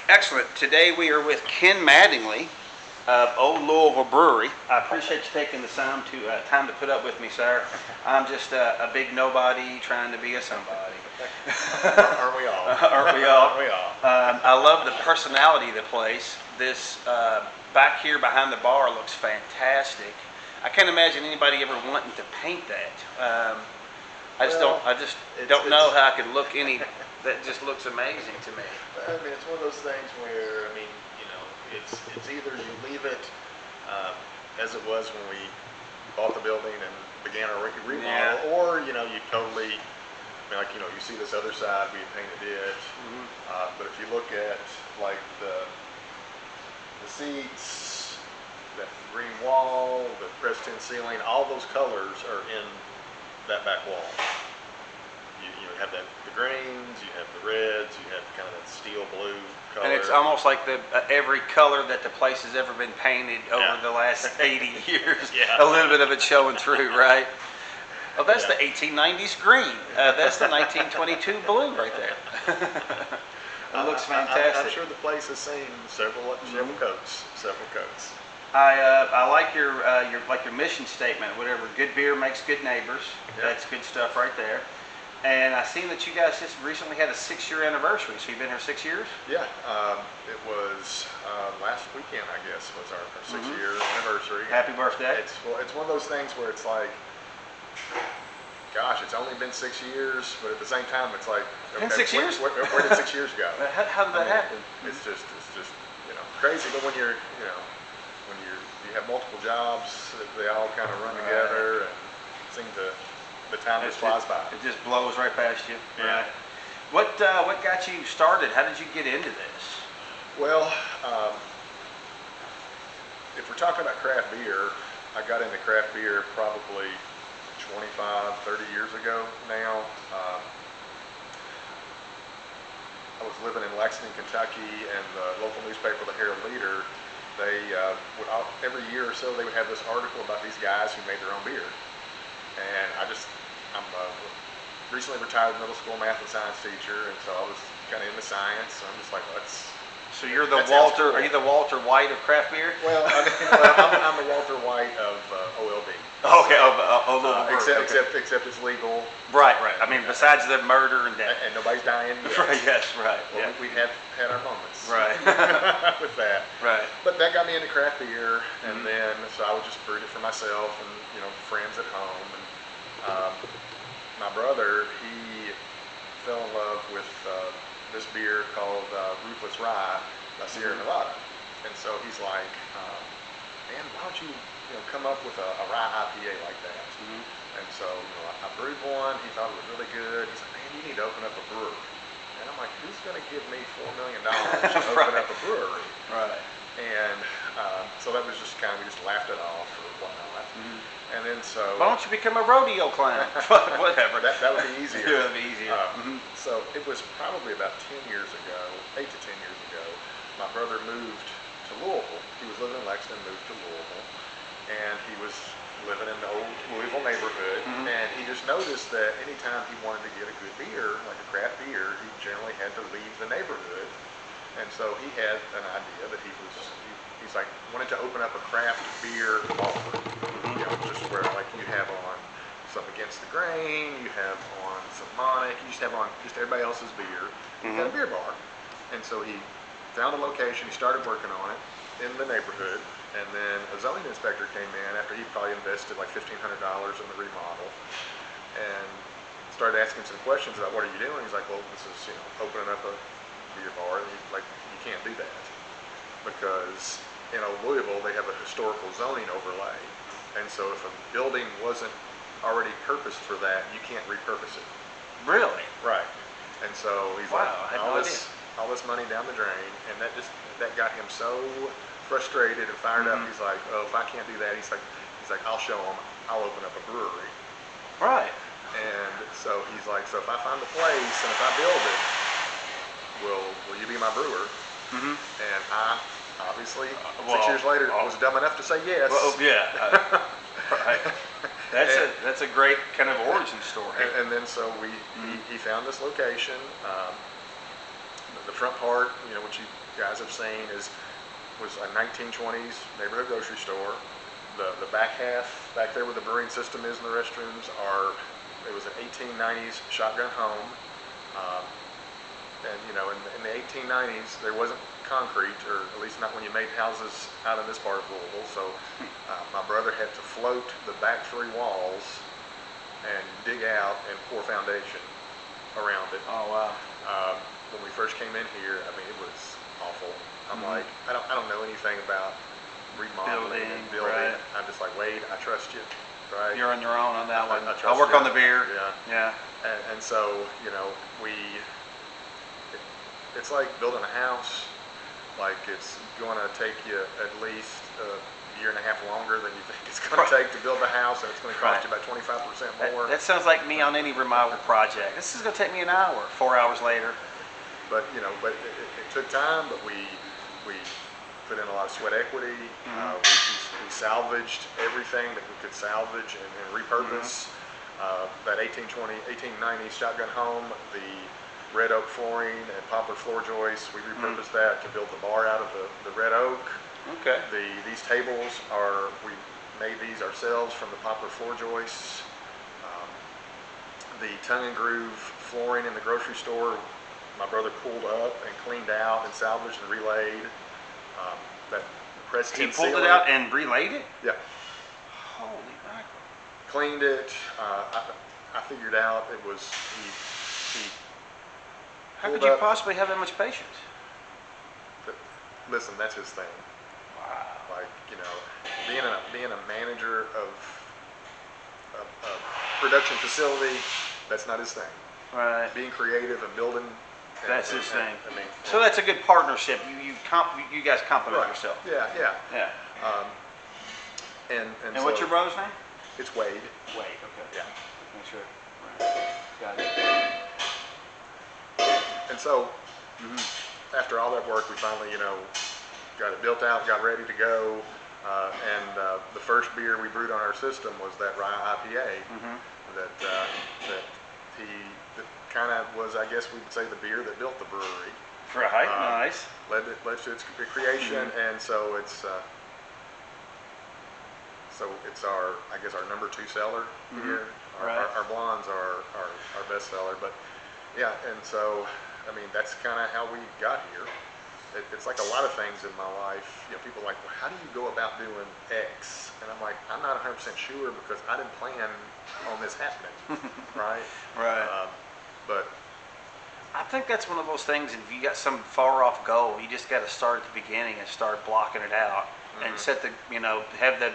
Excellent. Today we are with Ken Mattingly of Old Louisville Brewery. I appreciate you taking the time to put up with me, sir. I'm just a big nobody trying to be a somebody. Aren't we all? Aren't we all? Aren't we all? I love the personality of the place. This back here behind the bar looks fantastic. I can't imagine anybody ever wanting to paint that. I just don't know how I could look any. That just looks amazing to me. I mean, it's one of those things where, I mean, you know, it's either you leave it as it was when we bought the building and began our remodel, Yeah. or, you know, you totally, I mean, like, you know, you see this other side, we had painted it, but if you look at, like, the seats, that green wall, the pressed tin ceiling, all those colors are in that back wall. You have the greens, you have the reds, you have kind of that steel blue color. And it's almost like every color that the place has ever been painted over the last 80 years. Yeah. A little bit of it showing through, right? Oh, that's the 1890s green. That's the 1922 blue right there. It looks fantastic. I'm sure the place has seen several coats. I like your mission statement. Whatever, good beer makes good neighbors. Yeah. That's good stuff right there. And I seen that you guys just recently had a 6-year anniversary. So you've been here 6 years? Yeah, it was last weekend, I guess, was our 6-year anniversary. Happy birthday! It's one of those things where it's like, gosh, it's only been 6 years, but at the same time, it's like, okay, 6 years? Where did 6 years go? How did that happen? It's just you know, crazy. But when you have multiple jobs, they all kind of run together and seem to. The time just flies by. It just blows right past you. Yeah. Right. What got you started? How did you get into this? Well, if we're talking about craft beer, I got into craft beer probably 25, 30 years ago now. I was living in Lexington, Kentucky, and the local newspaper, the Herald Leader, they every year or so they would have this article about these guys who made their own beer. And I'm a recently retired middle school math and science teacher, and so I was kind of into science. So I'm just like, So you're the Walter? Cool. Are you the Walter White of craft beer? Well, I'm the Walter White of OLB. Okay, except it's legal. Right. I mean, besides the murder and death, and nobody's dying yet. Right. Yes. Right. Well, yeah. we have had our moments. Right. With that. Right. But that got me into craft beer, and then so I would just brewed it for myself and friends at home. And my brother, he fell in love with this beer called Ruthless Rye by Sierra Nevada, and so he's like, man, why don't you come up with a rye IPA like that? And so I brewed one. He thought it was really good. He's like, man, you need to open up a brewery. And I'm like, who's going to give me $4 million to open up a brewery? Right. And so that was just kind of, we just laughed it off or whatnot. And then so. Why don't you become a rodeo clown? Whatever. That would be easier. Yeah, that would be easier. So it was probably about 8 to 10 years ago, my brother moved to Louisville. He was living in Lexington, moved to Louisville, and he was living in the Old Louisville neighborhood, and he just noticed that anytime he wanted to get a good beer, like a craft beer, he generally had to leave the neighborhood. And so he had an idea that he's like, wanted to open up a craft beer bar, just where like you have on some Against the Grain, you have on some Monic, you just have on just everybody else's beer. He had a beer bar. And so he found a location, he started working on it in the neighborhood, and then a zoning inspector came in after he probably invested like $1,500 in the remodel, and started asking some questions about what are you doing. He's like, well, this is opening up a beer bar, and he's like, you can't do that because in Old Louisville they have a historical zoning overlay, and so if a building wasn't already purposed for that, you can't repurpose it. Really? Right. And so he's wow, like, I had no idea. All this money down the drain, and that got him so frustrated and fired up. He's like, oh, if I can't do that, he's like, I'll show them. I'll open up a brewery. Right. And so he's like, so if I find a place and if I build it, will you be my brewer? And I obviously 6 years later was dumb enough to say yes. Well, yeah. Right. That's a great kind of origin story. And then so he found this location. The front part, what you guys have seen was a 1920s neighborhood grocery store. The back half, back there where the brewing system is and the restrooms it was an 1890s shotgun home. And in the 1890s, there wasn't concrete, or at least not when you made houses out in this part of Louisville. So my brother had to float the back 3 walls and dig out and pour foundation around it. Oh wow. When we first came in here, I mean, it was awful. I'm like, I don't know anything about remodeling and building. Right. I'm just like, Wade, I trust you. Right? You're on your own on that one. I trust I'll work you. on the beer. Yeah. And so, it's like building a house. Like, it's going to take you at least a year and a half longer than you think it's going to take to build a house, and it's going to cost you about 25% more. That sounds like me on any remodel project. This is going to take me an hour. 4 hours later. But it took time. But we put in a lot of sweat equity. We salvaged everything that we could salvage and repurpose. That 1890s shotgun home, the red oak flooring and poplar floor joists, we repurposed that to build the bar out of the red oak. Okay. These tables we made these ourselves from the poplar floor joists. The tongue and groove flooring in the grocery store, my brother pulled up and cleaned out and salvaged and relayed. That pressed tin He pulled ceiling, it out and relayed it? Yeah. Holy mackerel. Cleaned it. I figured out it was he How could pulled you up. possibly have that much patience? Listen, that's his thing. Wow. Like, being a manager of a production facility, that's not his thing. Right. Being creative and building. That's his thing. I mean, So that's a good partnership. You guys complement right. yourself. Yeah. Yeah. And And what's your brother's name? It's Wade. Wade. Okay. Yeah. Make sure. Right. Got it. And so, after all that work, we finally, got it built out, got ready to go. And the first beer we brewed on our system was that rye IPA that kind of was, I guess we would say, the beer that built the brewery. Right. Nice. Led to its creation, and so it's our, I guess, our number 2 seller here. Our blondes are our best seller, but yeah, and so I mean that's kind of how we got here. It's like a lot of things in my life. People are like, well, how do you go about doing X? And I'm like, I'm not 100% sure because I didn't plan on this happening, right? Right. But I think that's one of those things. If you got some far off goal, you just got to start at the beginning and start blocking it out, and set have the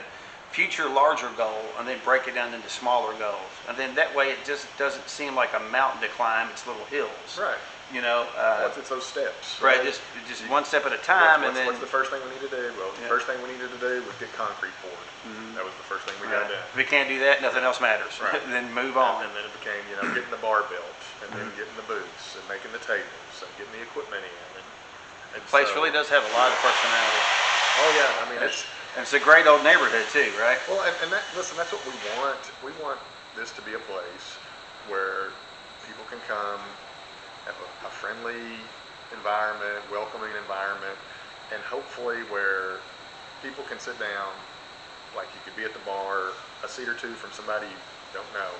future larger goal, and then break it down into smaller goals, and then that way it just doesn't seem like a mountain to climb. It's little hills. right. It's those steps. Right. Just one step at a time, and then what's the first thing we need to do? Well, the first thing we needed to do was get concrete poured. That was the first thing we got done. If we can't do that, nothing else matters. Right. Then move on. And then it became, getting the bar built, and then getting the booths, and making the tables, and getting the equipment in. And The place really does have a lot of personality. Oh yeah, I mean it's a great old neighborhood too, right? well, and listen, that's what we want. We want this to be a place where people can come, have a friendly environment, welcoming environment, and hopefully where people can sit down, like you could be at the bar, a seat or two from somebody you don't know,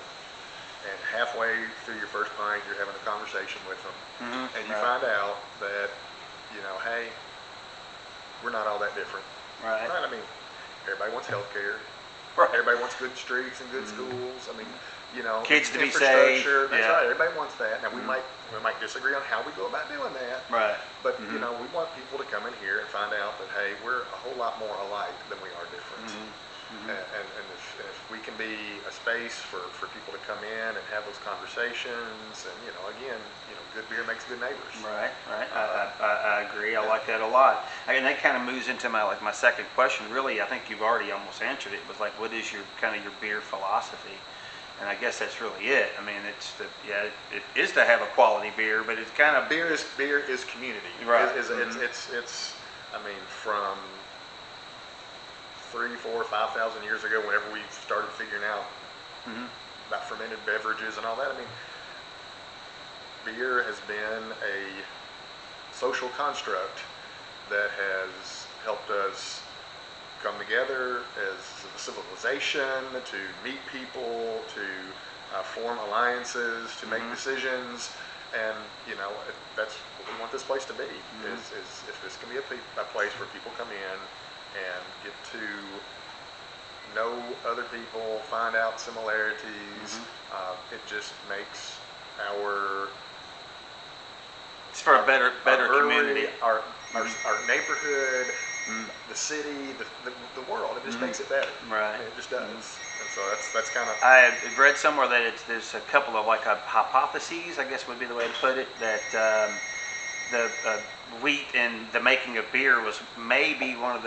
and halfway through your first pint, you're having a conversation with them, and you find out that, hey, we're not all that different. Right. I mean, everybody wants health care. Right. Everybody wants good streets and good schools. I mean, kids to be safe. infrastructure. That's Yeah. right. Everybody wants that. Now we might disagree on how we go about doing that. Right. But we want people to come in here and find out that hey, we're a whole lot more alike than we are different. And if we can be a space for people to come in and have those conversations, and again, good beer makes good neighbors. Right. I agree. I like that a lot. And that kind of moves into my second question. Really, I think you've already almost answered it. It was like, what is your beer philosophy? And I guess that's really it. I mean, it is to have a quality beer, but it's kind of beer is community. Right. It's I mean, from 3, 4, 5,000 years ago, whenever we started figuring out about fermented beverages and all that, I mean, beer has been a social construct that has helped us come together as a civilization, to meet people, to form alliances, to make decisions, and that's what we want this place to be. Is if this can be a place where people come in and get to know other people, find out similarities. It just makes it's for a better brewery, community, our neighborhood, the city, the world. It just makes it better. Right. It just does. And so that's kind of. I had read somewhere that there's a couple of hypotheses, I guess would be the way to put it, that the wheat in the making of beer was maybe one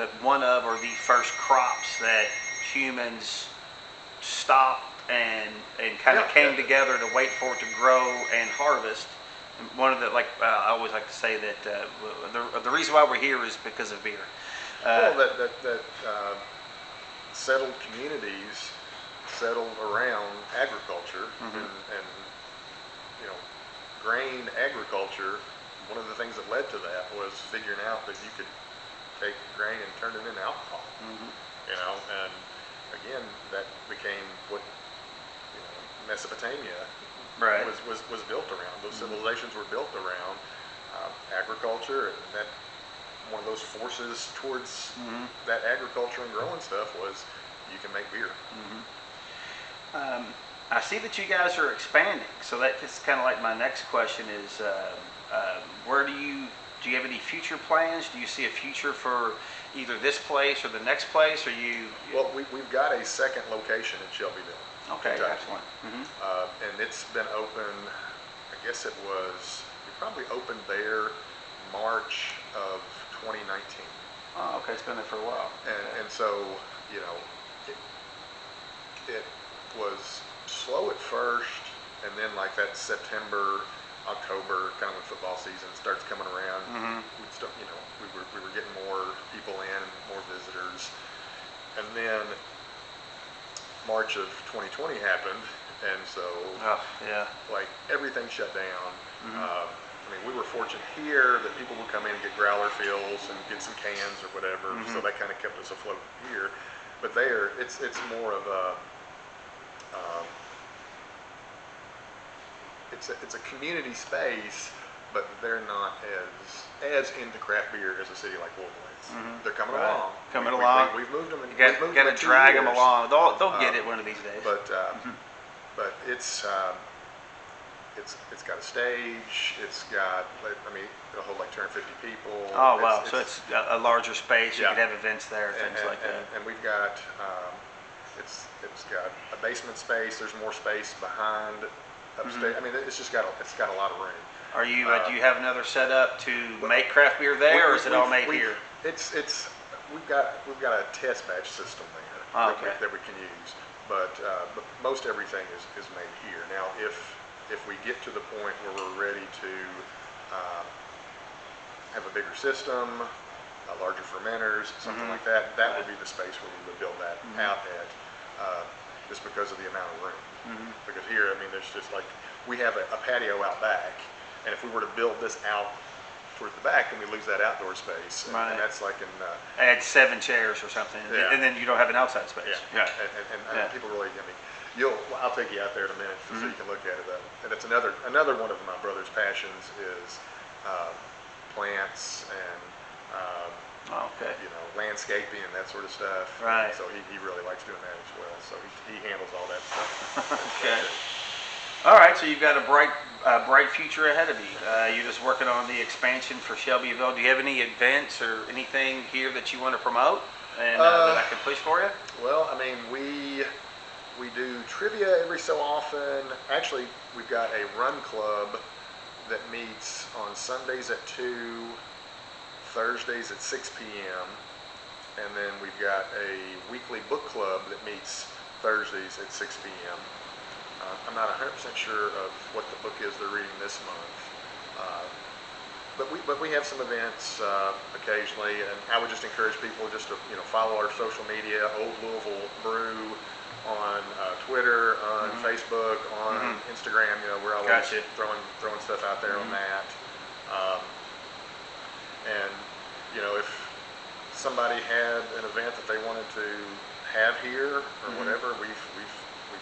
of or the first crops that humans stopped and kind of came together to wait for it to grow and harvest. And one of the I always like to say that the reason why we're here is because of beer. That settled communities settled around agriculture and grain agriculture. One of the things that led to that was figuring out that you could take grain and turn it into alcohol. And again, that became what Mesopotamia was built around. Those civilizations were built around agriculture, and that one of those forces towards that agriculture and growing stuff was you can make beer. I see that you guys are expanding, so that's kind of like my next question is, where do you have any future plans? Do you see a future for either this place or the next place? Or Well, we've got a second location in Shelbyville. Okay, Kentucky. excellent. And it's been open, I guess we probably opened there March of 2019. Oh, okay, it's been there for a while. And so, it was slow at first, and then like that September, October, kind of when football season starts coming around, we were getting more people in, more visitors, and then March of 2020 happened, and so like everything shut down. We were fortunate here that people would come in and get growler fills and get some cans or whatever, so that kind of kept us afloat here. But there, it's more of a it's a community space, but they're not as into craft beer as a city like Louisville is. They're coming along. We've moved them. You got to drag them along. They'll get it one of these days. But it's got a stage. It's got it'll hold like 250 people. Oh wow! So it's a larger space. You could have events there, things like that. And we've got it's got a basement space. There's more space behind upstairs. It's got a lot of room. Are you do you have another setup to make craft beer there, or is it all made here? We've got a test batch system there that we can use, but most everything is made here. Now, if we get to the point where we're ready to have a bigger system, larger fermenters, something like that, that would be the space where we would build that out at, just because of the amount of room. Because here, there's just we have a patio out back, and if we were to build this out towards the back, then we lose that outdoor space, and that's like in add 7 chairs or something, and then you don't have an outside space. And people really, I'll take you out there in a minute so you can look at it. And it's another one of my brother's passions is plants and landscaping and that sort of stuff. Right. So he really likes doing that as well. So he handles all that stuff. Okay. All right. So you've got a bright future ahead of you. You're just working on the expansion for Shelbyville. Do you have any events or anything here that you want to promote and that I can push for you? Well, we do trivia every so often. Actually, we've got a run club that meets on Sundays at 2, Thursdays at 6 p.m. And then we've got a weekly book club that meets Thursdays at 6 p.m. I'm not 100% sure of what the book is they're reading this month. But we have some events occasionally, and I would just encourage people just to follow our social media, Old Louisville Brew, on Twitter, on Facebook, on Instagram. We're always throwing stuff out there on that. And if somebody had an event that they wanted to have here or whatever, we've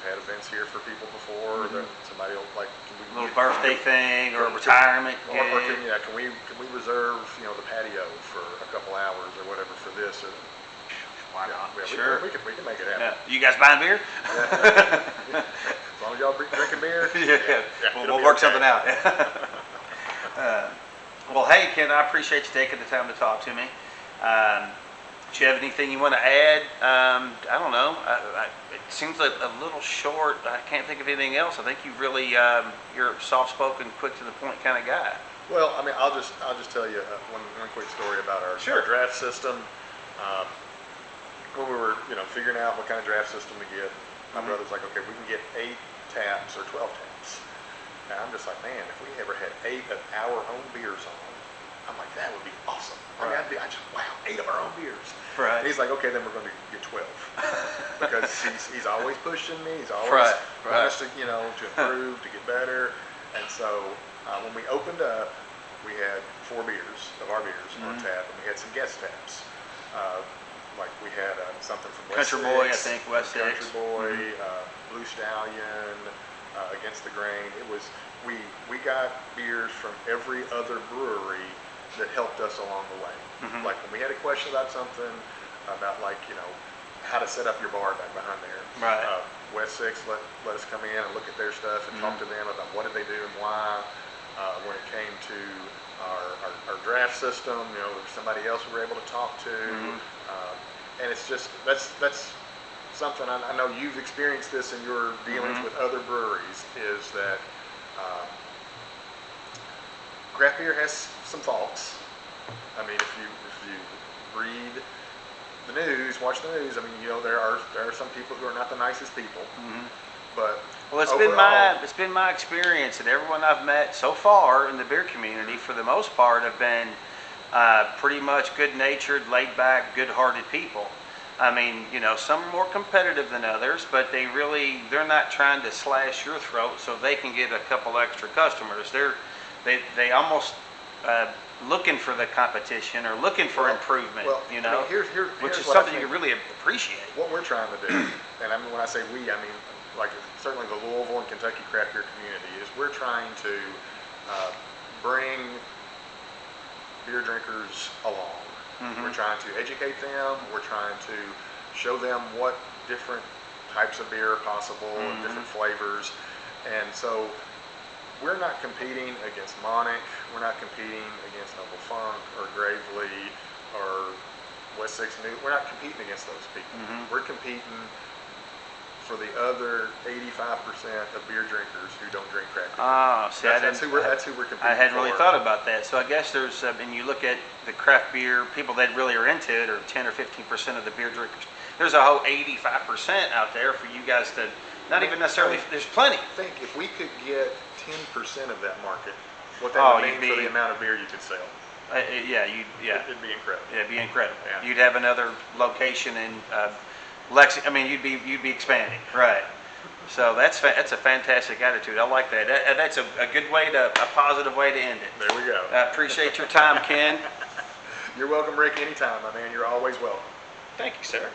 had events here for people before that somebody will like. A little birthday thing or retirement or can we reserve the patio for a couple hours or whatever for this or. Why not? Sure. We can make it happen. You guys buying beer? Yeah. As long as y'all drinking beer. Yeah. We'll work something out. Well, hey, Ken, I appreciate you taking the time to talk to me. Do you have anything you want to add? I don't know. It seems like a little short. I can't think of anything else. I think you really, you're a soft-spoken, quick to the point kind of guy. Well, I mean, I'll just tell you one quick story about our draft system. When we were figuring out what kind of draft system to get, my brother's like, okay, we can get 8 taps or 12 taps. And I'm just like, man, if we ever had 8 of our own beers on, I'm like, that would be awesome. Right. I mean, wow, 8 of our own beers. Right. And he's like, okay, then we're going to get 12 because he's always pushing me. He's always wanting us to to improve, to get better. And so when we opened up, we had 4 beers of our beers on tap, and we had some guest taps. Like we had something from West Country Six, Boy, I think, West Six. Country Boy, Blue Stallion, Against the Grain. It was we got beers from every other brewery that helped us along the way. Like when we had a question about something, about how to set up your bar back behind there. Right. West Six let us come in and look at their stuff and talk to them about what did they do and why. When it came to our draft system, there was somebody else we were able to talk to. And it's just that's something I know you've experienced this in your dealings with other breweries, is that craft beer has some faults. I mean, if you read the news, watch the news, I mean, there are some people who are not the nicest people. But it's overall, been my experience that everyone I've met so far in the beer community, for the most part, have been pretty much good-natured, laid-back, good-hearted people. I mean, some are more competitive than others, but they're not trying to slash your throat so they can get a couple extra customers. They almost looking for the competition or looking for improvement. Well, I mean, here's which is what something you can really appreciate. What we're trying to do, and I mean when I say we, I mean like certainly the Louisville and Kentucky craft beer community, is we're trying to bring beer drinkers along. We're trying to educate them. We're trying to show them what different types of beer are possible and different flavors. And so we're not competing against Monic. We're not competing against Noble Funk or Gravely or West Six New. We're not competing against those people. We're competing for the other 85% of beer drinkers who don't drink craft beer. See, that's who we're competing for. I hadn't really thought about that. So I guess there's, and you look at the craft beer, people that really are into it, or 10 or 15% of the beer drinkers. There's a whole 85% out there for you guys to, not even necessarily, there's plenty. Think if we could get 10% of that market, what that would mean for the amount of beer you could sell. It'd be incredible. Yeah, it'd be incredible. Yeah. You'd have another location in Lexington. I mean, you'd be expanding, right? So that's a fantastic attitude. I like that. That's a good way a positive way to end it. There we go. I appreciate your time, Ken. You're welcome, Rick. Anytime, my man. You're always welcome. Thank you, sir.